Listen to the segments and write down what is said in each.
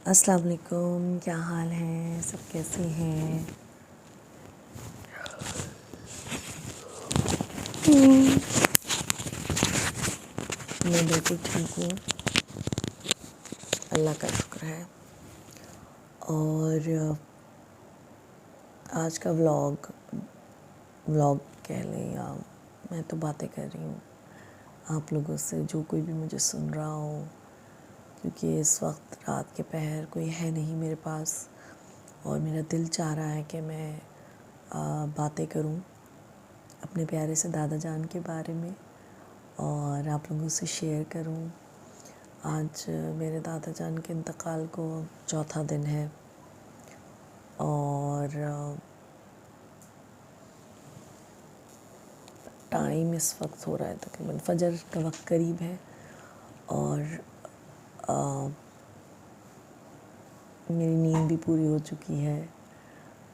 अस्सलाम वालेकुम, क्या हाल है, सब कैसे हैं? मैं बिल्कुल ठीक हूँ, अल्लाह का शुक्र है। और आज का व्लॉग कह लें या मैं तो बातें कर रही हूँ आप लोगों से, जो कोई भी मुझे सुन रहा हो, क्योंकि इस वक्त रात के पहर कोई है नहीं मेरे पास और मेरा दिल चाह रहा है कि मैं बातें करूं अपने प्यारे से दादा जान के बारे में और आप लोगों से शेयर करूं। आज मेरे दादा जान के इंतकाल को चौथा दिन है और टाइम इस वक्त हो रहा है तकरीबन फजर का वक्त करीब है और मेरी नींद भी पूरी हो चुकी है,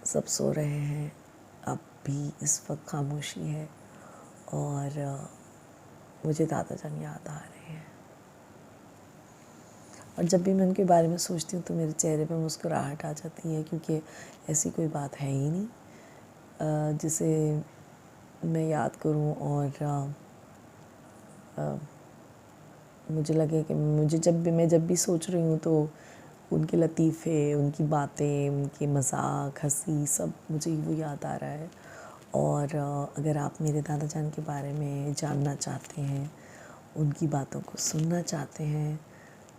सब सो रहे हैं, अब भी इस वक्त खामोशी है और मुझे दादा जान याद आ रहे हैं। और जब भी मैं उनके बारे में सोचती हूँ तो मेरे चेहरे पे मुस्कुराहट आ जाती है, क्योंकि ऐसी कोई बात है ही नहीं जिसे मैं याद करूँ और मुझे लगे कि मैं जब भी सोच रही हूँ तो उनके लतीफ़े, उनकी बातें, उनके मजाक, हंसी, सब मुझे वो याद आ रहा है। और अगर आप मेरे दादा जान के बारे में जानना चाहते हैं, उनकी बातों को सुनना चाहते हैं,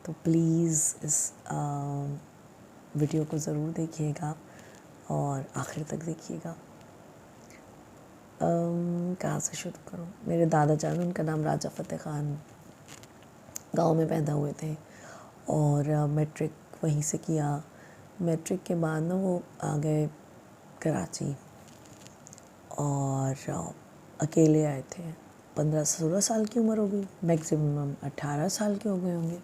तो प्लीज़ इस वीडियो को ज़रूर देखिएगा और आखिर तक देखिएगा। कहाँ से शुरू करूँ? मेरे दादा जान, उनका नाम राजा फ़तेह ख़ान, गांव में पैदा हुए थे और मैट्रिक वहीं से किया। मैट्रिक के बाद ना वो आ गए कराची और अकेले आए थे। 15-16 साल की उम्र हो गई, मैक्सिमम 18 साल के हो गए होंगे,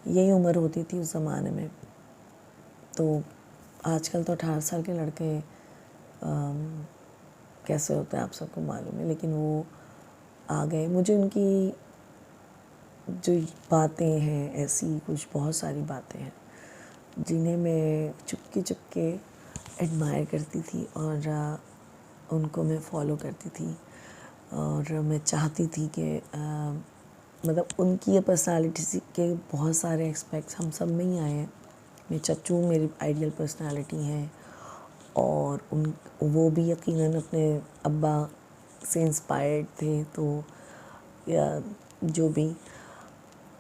यही उम्र होती थी उस ज़माने में। तो आजकल तो 18 साल के लड़के कैसे होते हैं आप सबको मालूम है, लेकिन वो आ गए। मुझे उनकी जो बातें हैं, ऐसी कुछ बहुत सारी बातें हैं जिन्हें मैं चुपके एडमायर करती थी और उनको मैं फ़ॉलो करती थी और मैं चाहती थी कि मतलब उनकी ये पर्सनालिटी के बहुत सारे एस्पेक्ट्स हम सब में ही आए हैं। मेरे चच्चू मेरी आइडियल पर्सनालिटी हैं और वो भी यकीनन अपने अब्बा से इंस्पायर्ड थे। तो या जो भी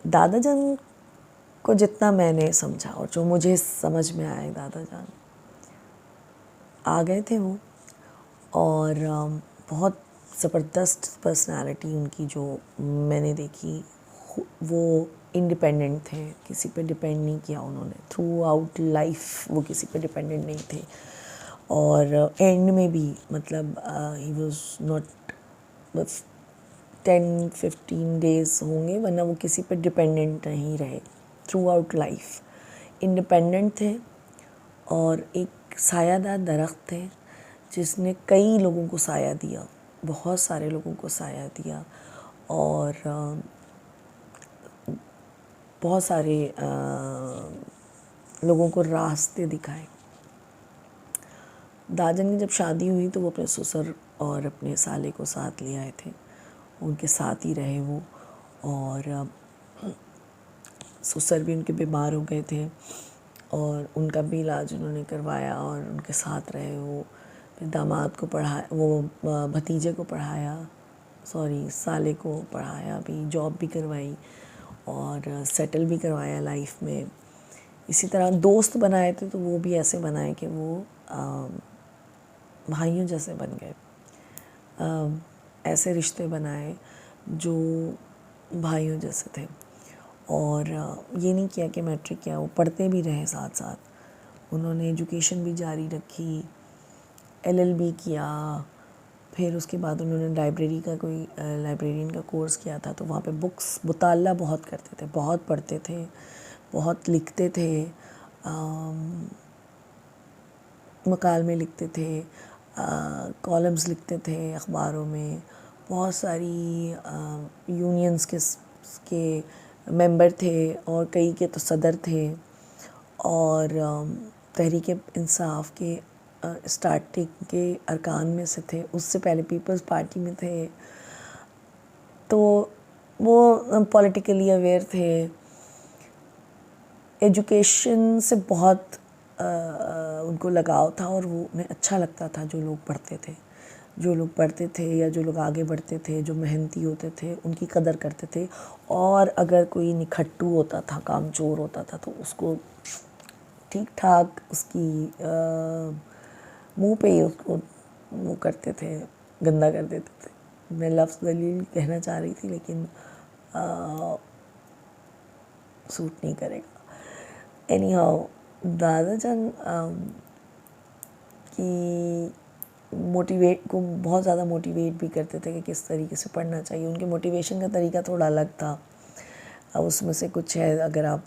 दादा जान को जितना मैंने समझा और जो मुझे समझ में आया, दादा जान आ गए थे वो और बहुत ज़बरदस्त पर्सनालिटी उनकी जो मैंने देखी। वो इंडिपेंडेंट थे, किसी पे डिपेंड नहीं किया उन्होंने, थ्रू आउट लाइफ वो किसी पे डिपेंडेंट नहीं थे और एंड में भी मतलब ही वाज नॉट 10-15 डेज़ होंगे, वरना वो किसी पे डिपेंडेंट नहीं रहे थ्रू आउट लाइफ। इंडिपेंडेंट थे और एक सायादार दरख्त थे जिसने कई लोगों को साया दिया, बहुत सारे लोगों को साया दिया और बहुत सारे लोगों को रास्ते दिखाए। दाजन की जब शादी हुई तो वो अपने ससुर और अपने साले को साथ ले आए थे, उनके साथ ही रहे वो और ससुर भी उनके बीमार हो गए थे और उनका भी इलाज उन्होंने करवाया और उनके साथ रहे वो। फिर दामाद को पढ़ाया, वो भतीजे को पढ़ाया, साले को पढ़ाया, भी जॉब भी करवाई और सेटल भी करवाया लाइफ में। इसी तरह दोस्त बनाए थे तो वो भी ऐसे बनाए कि वो भाइयों जैसे बन गए। ऐसे रिश्ते बनाए जो भाइयों जैसे थे और ये नहीं किया कि मैट्रिक किया, वो पढ़ते भी रहे साथ साथ। उन्होंने एजुकेशन भी जारी रखी, LLB किया, फिर उसके बाद उन्होंने लाइब्रेरियन का कोर्स किया था। तो वहाँ पे बुक्स मुताला बहुत करते थे, बहुत पढ़ते थे, बहुत लिखते थे, मकालमे लिखते थे, कॉलम्स लिखते थे अखबारों में। बहुत सारी यूनियंस के मेंबर थे और कई के तो सदर थे और तहरीक इंसाफ के स्टार्टिंग के अरकान में से थे, उससे पहले पीपल्स पार्टी में थे। तो वो पॉलिटिकली अवेयर थे, एजुकेशन से बहुत उनको लगाव था और वो उन्हें अच्छा लगता था जो लोग पढ़ते थे या जो लोग आगे बढ़ते थे, जो मेहनती होते थे, उनकी कदर करते थे। और अगर कोई निखट्टू होता था, कामचोर होता था, तो उसको ठीक ठाक उसकी मुंह पे ही उसको वो करते थे, गंदा कर देते थे। मैं लफ्ज़ दलील कहना चाह रही थी लेकिन सूट नहीं करेगा। एनी हाउ, दादा जान की बहुत ज़्यादा मोटिवेट भी करते थे कि किस तरीके से पढ़ना चाहिए। उनके मोटिवेशन का तरीका थोड़ा अलग था। अब उसमें से कुछ है अगर आप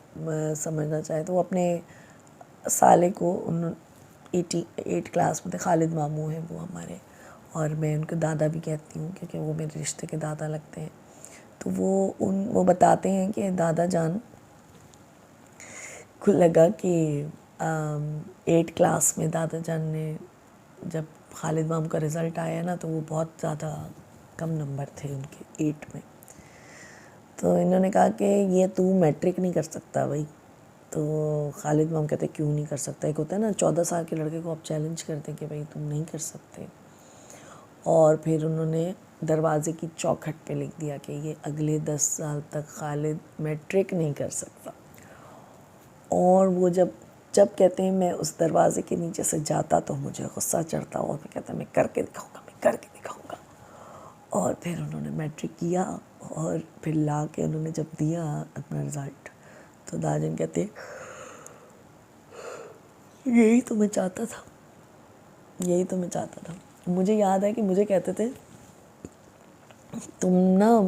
समझना चाहें तो वो अपने साले को 88 क्लास में थे। खालिद मामू हैं वो हमारे, और मैं उनको दादा भी कहती हूँ क्योंकि वो मेरे रिश्ते के दादा लगते हैं। तो वो बताते हैं कि दादा जान को लगा कि 8 क्लास में दादा जान ने जब खालिद मामू का रिज़ल्ट आया ना, तो वो बहुत ज़्यादा कम नंबर थे उनके 8 में। तो इन्होंने कहा कि ये तू मैट्रिक नहीं कर सकता भाई। तो खालिद माम कहते क्यों नहीं कर सकता? एक होता है ना 14 साल के लड़के को आप चैलेंज करते कि भाई तुम नहीं कर सकते। और फिर उन्होंने दरवाज़े की चौखट पे लिख दिया कि ये अगले 10 साल तक खालिद मैट्रिक नहीं कर सकता। और वो जब कहते हैं मैं उस दरवाज़े के नीचे से जाता तो मुझे गुस्सा चढ़ता और मैं कहता मैं करके दिखाऊंगा। और फिर उन्होंने मैट्रिक किया और फिर ला के उन्होंने जब दिया अपना रिज़ल्ट, तो दाजन कहते यही तो मैं चाहता था। मुझे याद है कि मुझे कहते थे तुम ना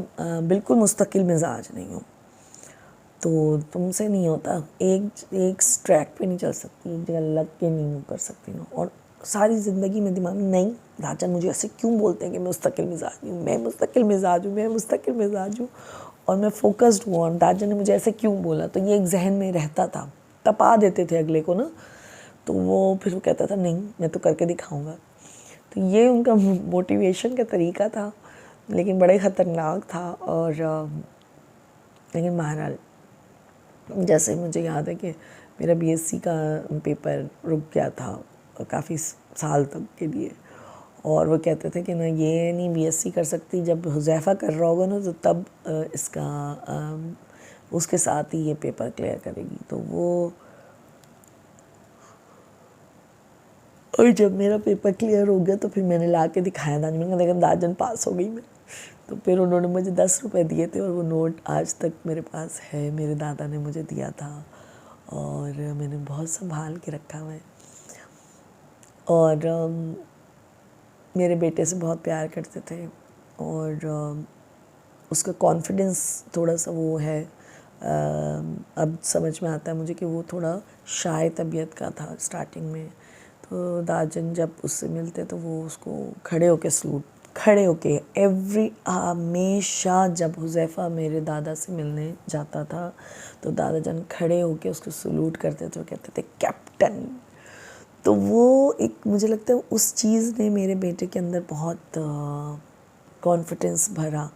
बिल्कुल मुस्तकिल मिजाज नहीं हो, तो तुमसे नहीं होता, एक ट्रैक पे नहीं चल सकती, एक जगह लग के नहीं मूव कर सकती ना। और सारी ज़िंदगी में दिमाग में नहीं, दाजन मुझे ऐसे क्यों बोलते हैं कि मैं मुस्तकिल मिजाज हूँ और मैं फोकस्ड हूँ, और दाजन ने मुझे ऐसे क्यों बोला, तो ये एक जहन में रहता था। तपा देते थे अगले को ना, तो वो फिर वो कहता था नहीं मैं तो करके दिखाऊंगा। तो ये उनका मोटिवेशन का तरीका था, लेकिन बड़े ख़तरनाक था। और लेकिन बहरहाल जैसे मुझे याद है कि मेरा बीएससी का पेपर रुक गया था काफ़ी साल तक के लिए, और वो कहते थे कि ना ये नहीं बीएससी कर सकती, जब हुज़ैफ़ा कर रहा होगा ना तो तब उसके साथ ही ये पेपर क्लियर करेगी। तो वो, और जब मेरा पेपर क्लियर हो गया तो फिर मैंने ला के दिखाया दाजन, मैंने देखा दाजन पास हो गई मैं। तो फिर उन्होंने मुझे 10 रुपये दिए थे और वो नोट आज तक मेरे पास है, मेरे दादा ने मुझे दिया था और मैंने बहुत संभाल के रखा हुआ है। और मेरे बेटे से बहुत प्यार करते थे और उसका कॉन्फिडेंस थोड़ा सा वो है, अब समझ में आता है मुझे कि वो थोड़ा शाय तबीयत का था स्टार्टिंग में। तो दाजन जब उससे मिलते तो वो उसको खड़े होके हमेशा जब हुज़ैफ़ा मेरे दादा से मिलने जाता था तो दादा जान खड़े होके उसको सलूट करते थे और कहते थे कैप्टन। तो वो एक, मुझे लगता है उस चीज़ ने मेरे बेटे के अंदर बहुत कॉन्फिडेंस भरा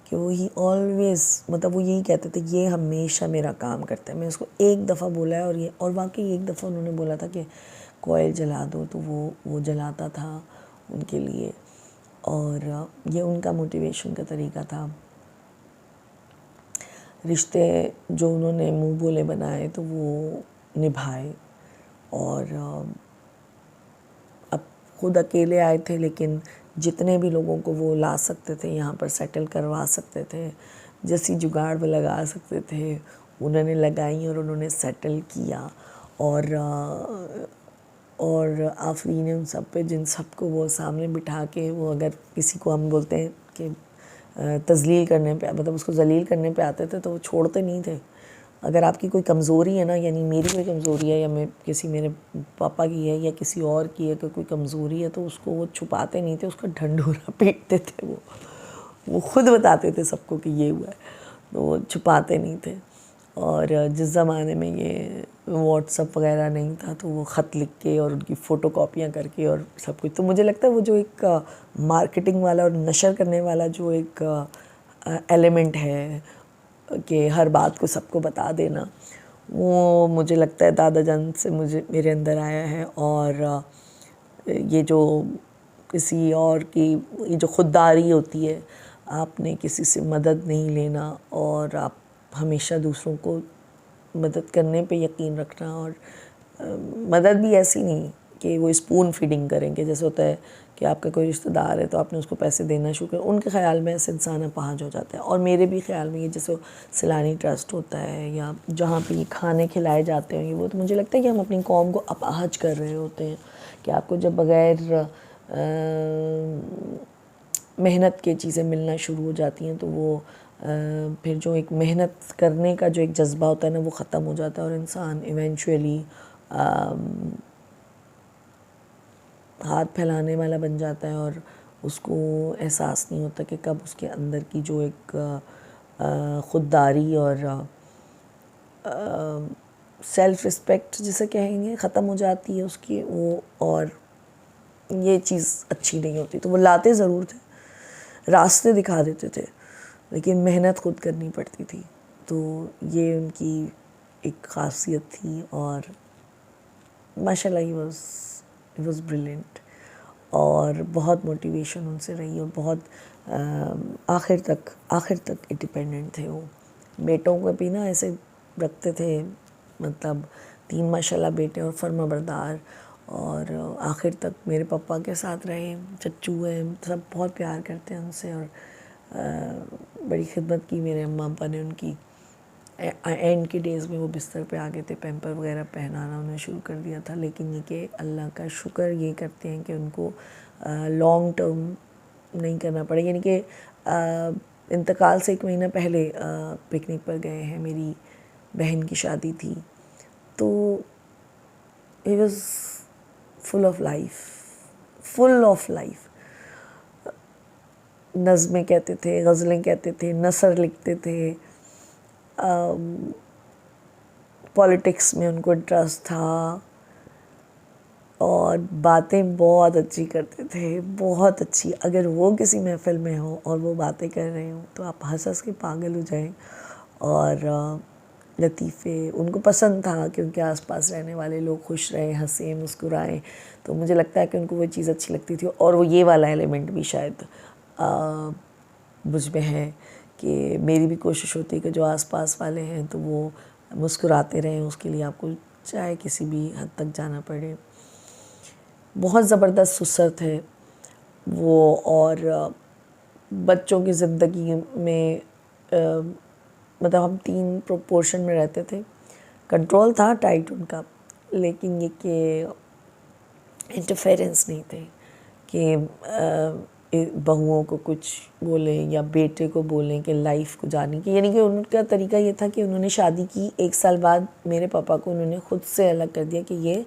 कि वो ही ऑलवेज़, मतलब वो यही कहते थे ये हमेशा मेरा काम करता है। मैं उसको एक दफ़ा बोला है और वाकई एक दफ़ा उन्होंने बोला था कि कोयल जला दो, तो वो जलाता था उनके लिए, और ये उनका मोटिवेशन का तरीका था। रिश्ते जो उन्होंने मुँह बोले बनाए तो वो निभाए, और अब खुद अकेले आए थे लेकिन जितने भी लोगों को वो ला सकते थे यहाँ पर सेटल करवा सकते थे, जैसी जुगाड़ वो लगा सकते थे उन्होंने लगाई और उन्होंने सेटल किया। और आफरीन उन सब पे, जिन सबको वो सामने बिठा के, वो अगर किसी को हम बोलते हैं कि तज़लील करने पे, मतलब उसको जलील करने पे आते थे तो वो छोड़ते नहीं थे। अगर आपकी कोई कमज़ोरी है ना, यानी मेरी कोई कमज़ोरी है या मेरे पापा की है या किसी और की है, कोई कमज़ोरी है, तो उसको वो छुपाते नहीं थे, उसका ढंढूरा पीटते थे। वो खुद बताते थे सबको कि ये हुआ है, तो वो छुपाते नहीं थे। और जिस ज़माने में ये व्हाट्सअप वगैरह नहीं था तो वो ख़त लिख के और उनकी फ़ोटो कॉपियाँ करके और सब कुछ, तो मुझे लगता है वो जो एक मार्केटिंग वाला और नशर करने वाला जो एक एलिमेंट है कि हर बात को सबको बता देना, वो मुझे लगता है दादा जान से मुझे मेरे अंदर आया है। और ये जो किसी और की ये जो खुददारी होती है, आपने किसी से मदद नहीं लेना और आप हमेशा दूसरों को मदद करने पे यकीन रखना। और मदद भी ऐसी नहीं कि वो स्पून फीडिंग करेंगे, जैसे होता है कि आपका कोई रिश्तेदार है तो आपने उसको पैसे देना शुरू कर, उनके ख्याल में ऐसे इंसान अपाहज हो जाता है। और मेरे भी ख्याल में ये जैसे सैलानी ट्रस्ट होता है या जहाँ पे ये खाने खिलाए जाते हैं वो, तो मुझे लगता है कि हम अपनी कौम को अपाहज कर रहे होते हैं कि आपको जब बग़ैर मेहनत के चीज़ें मिलना शुरू हो जाती हैं तो वो फिर जो एक मेहनत करने का जो एक जज्बा होता है ना वो ख़त्म हो जाता है और इंसान इवेंचुअली हाथ फैलाने वाला बन जाता है और उसको एहसास नहीं होता कि कब उसके अंदर की जो एक ख़ुददारी और सेल्फ़ रिस्पेक्ट जिसे कहेंगे ख़त्म हो जाती है उसकी वो। और ये चीज़ अच्छी नहीं होती। तो वो लाते ज़रूर थे, रास्ते दिखा देते थे, लेकिन मेहनत खुद करनी पड़ती थी। तो ये उनकी एक ख़ासियत थी और माशाल्लाह ही वाज ब्रिलियंट। और बहुत मोटिवेशन उनसे रही और बहुत आखिर तक इंडिपेंडेंट थे वो। बेटों को भी ना ऐसे रखते थे, मतलब 3 माशाल्लाह बेटे और फर्माबरदार, और आखिर तक मेरे पापा के साथ रहे। चच्चू हैं, सब बहुत प्यार करते हैं उनसे और बड़ी खिदमत की मेरे अम्मा अब्बा ने उनकी। एंड के डेज़ में वो बिस्तर पे आ गए थे, पैम्पर वगैरह पहनाना उन्हें शुरू कर दिया था। लेकिन ये कि अल्लाह का शुक्र ये करते हैं कि उनको लॉन्ग टर्म नहीं करना पड़े, यानी कि इंतकाल से 1 महीना पहले पिकनिक पर गए हैं, मेरी बहन की शादी थी। तो he was full of life. नज़में कहते थे, गज़लें कहते थे, नसर लिखते थे, पॉलिटिक्स में उनको इंटरेस्ट था और बातें बहुत अच्छी करते थे, बहुत अच्छी। अगर वो किसी महफ़िल में हो और वो बातें कर रहे हो तो आप हंस के पागल हो जाएं। और लतीफ़े उनको पसंद था कि उनके आसपास रहने वाले लोग खुश रहें, हंसें, मुस्कुराएं। तो मुझे लगता है कि उनको वो चीज़ अच्छी लगती थी। और वो ये वाला एलिमेंट भी शायद मुझ में है कि मेरी भी कोशिश होती है कि जो आसपास वाले हैं तो वो मुस्कुराते रहें, उसके लिए आपको चाहे किसी भी हद तक जाना पड़े। बहुत ज़बरदस्त सुसर थे वो। और बच्चों की ज़िंदगी में मतलब हम 3 प्रोपोर्शन में रहते थे, कंट्रोल था टाइट उनका, लेकिन ये कि इंटरफेरेंस नहीं थे कि बहुओं को कुछ बोलें या बेटे को बोलें कि लाइफ को जाने की। यानी कि उनका तरीका ये था कि उन्होंने शादी की 1 साल बाद मेरे पापा को उन्होंने ख़ुद से अलग कर दिया कि ये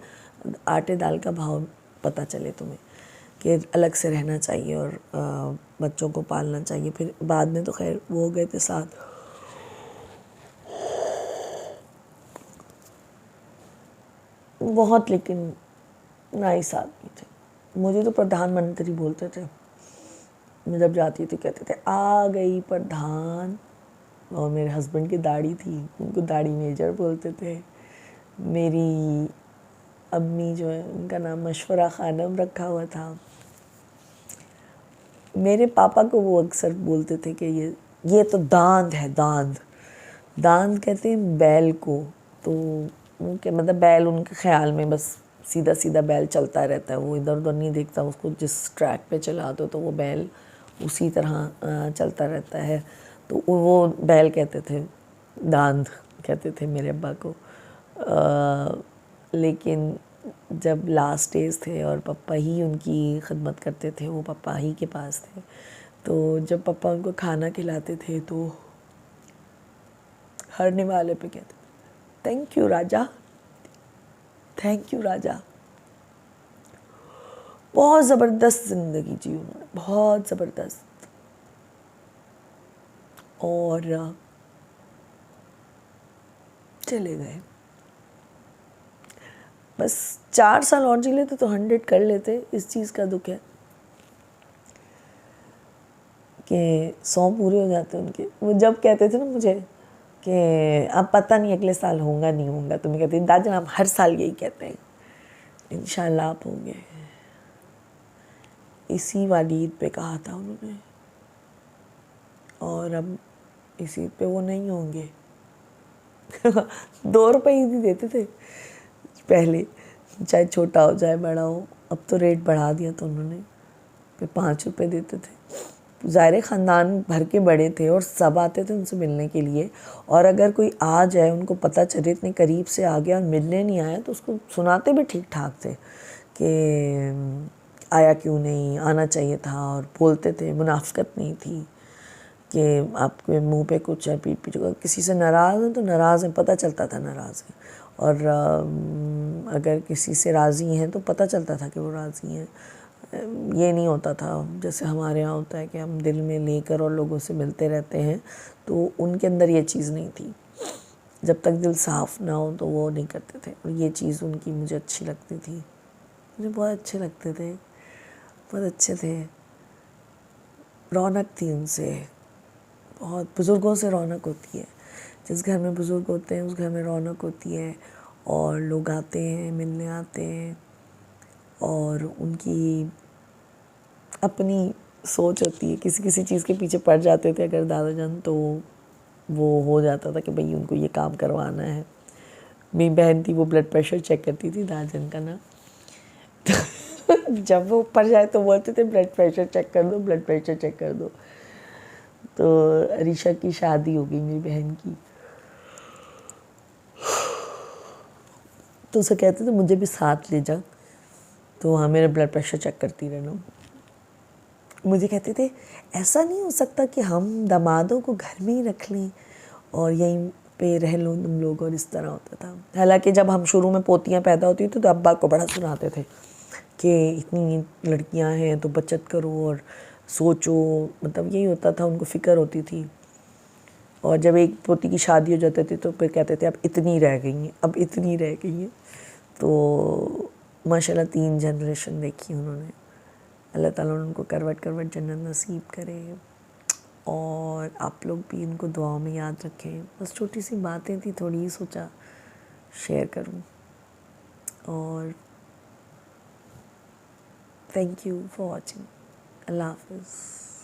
आटे दाल का भाव पता चले तुम्हें, कि अलग से रहना चाहिए और बच्चों को पालना चाहिए। फिर बाद में तो खैर वो हो गए थे साथ। बहुत लेकिन नाइस आदमी थे। मुझे तो प्रधानमंत्री बोलते थे। मैं जब जाती थी कहते थे आ गई प्रधान। और मेरे हस्बैंड की दाढ़ी थी, उनको दाढ़ी मेजर बोलते थे। मेरी अम्मी जो है उनका नाम मशवरा खानम रखा हुआ था। मेरे पापा को वो अक्सर बोलते थे कि ये तो दांद है, दांद कहते हैं बैल को। तो उनके मतलब बैल उनके ख़्याल में बस सीधा सीधा बैल चलता रहता है, वो इधर उधर नहीं देखता। उसको जिस ट्रैक पे चला दो तो वो बैल उसी तरह चलता रहता है। तो वो बैल कहते थे, दांद कहते थे मेरे अब्बा को। लेकिन जब लास्ट डेज थे और पापा ही उनकी खिदमत करते थे, वो पापा ही के पास थे, तो जब पापा उनको खाना खिलाते थे तो हर निवाले पे कहते थे thank you Raja, thank you Raja. बहुत ज़बरदस्त ज़िंदगी जी उन्होंने, बहुत ज़बरदस्त। और चले गए। बस 4 साल और जी लेते तो 100 कर लेते। इस चीज़ का दुख है कि 100 पूरे हो जाते उनके। वो जब कहते थे ना मुझे कि अब पता नहीं अगले साल होगा नहीं होगा, तो मैं कहती दादी हम हर साल यही कहते हैं, इंशाल्लाह आप होंगे। इसी वाली ईद पे कहा था उन्होंने, और अब इस ईद पे वो नहीं होंगे। 2 रुपये ईद ही देते थे पहले, चाहे छोटा हो चाहे बड़ा हो। अब तो रेट बढ़ा दिया था उन्होंने, फिर 5 रुपये देते थे। ज़ाहिर ख़ानदान भर के बड़े थे और सब आते थे उनसे मिलने के लिए, और अगर कोई आ जाए उनको पता चले इतने करीब से आ गया और मिलने नहीं आया तो उसको सुनाते भी ठीक ठाक थे कि आया क्यों नहीं, आना चाहिए था, और बोलते थे, मुनाफ़िकत नहीं थी कि आपके मुंह पे कुछ है, पीठ पीछे किसी से नाराज़ हैं तो नाराज़ हैं, पता चलता था नाराज़ हैं, और अगर किसी से राज़ी हैं तो पता चलता था कि वो राज़ी हैं। ये नहीं होता था जैसे हमारे यहाँ होता है कि हम दिल में लेकर और लोगों से मिलते रहते हैं, तो उनके अंदर ये चीज़ नहीं थी। जब तक दिल साफ़ ना हो तो वो नहीं करते थे, और ये चीज़ उनकी मुझे अच्छी लगती थी। मुझे बहुत अच्छे लगते थे, बहुत अच्छे थे, रौनक थी उनसे। बहुत बुज़ुर्गों से रौनक होती है, जिस घर में बुज़ुर्ग होते हैं उस घर में रौनक होती है, और लोग आते हैं, मिलने आते हैं, और उनकी अपनी सोच होती है। किसी किसी चीज़ के पीछे पड़ जाते थे अगर दादा जान, तो वो हो जाता था कि भाई उनको ये काम करवाना है। मेरी बहन थी, वो ब्लड प्रेशर चेक करती थी दादाजन का ना, तो जब वो ऊपर जाए तो बोलते थे ब्लड प्रेशर चेक कर दो, ब्लड प्रेशर चेक कर दो। तो अरीशा की शादी हो गई मेरी बहन की, तो उसे कहते थे मुझे भी साथ ले जा, तो हाँ मेरा ब्लड प्रेशर चेक करती रहना। मुझे कहते थे ऐसा नहीं हो सकता कि हम दामादों को घर में ही रख लें और यहीं पे रह लो तुम लोग, और इस तरह होता था। हालांकि जब हम शुरू में पोतियाँ पैदा होती थी तो अब्बा को बड़ा सुनाते थे कि इतनी लड़कियां हैं तो बचत करो और सोचो, मतलब यही होता था, उनको फ़िक्र होती थी। और जब एक पोती की शादी हो जाती थी तो फिर कहते थे अब इतनी रह गई हैं, अब इतनी रह गई हैं। तो माशाल्लाह 3 जनरेशन देखी उन्होंने। अल्लाह ताला उनको करवट करवट जन्नत नसीब करे, और आप लोग भी इनको दुआओं में याद रखें। बस छोटी सी बातें थी, थोड़ी ही सोचा शेयर करूं, और थैंक यू फॉर वॉचिंग। अल्लाह हाफ़िज़।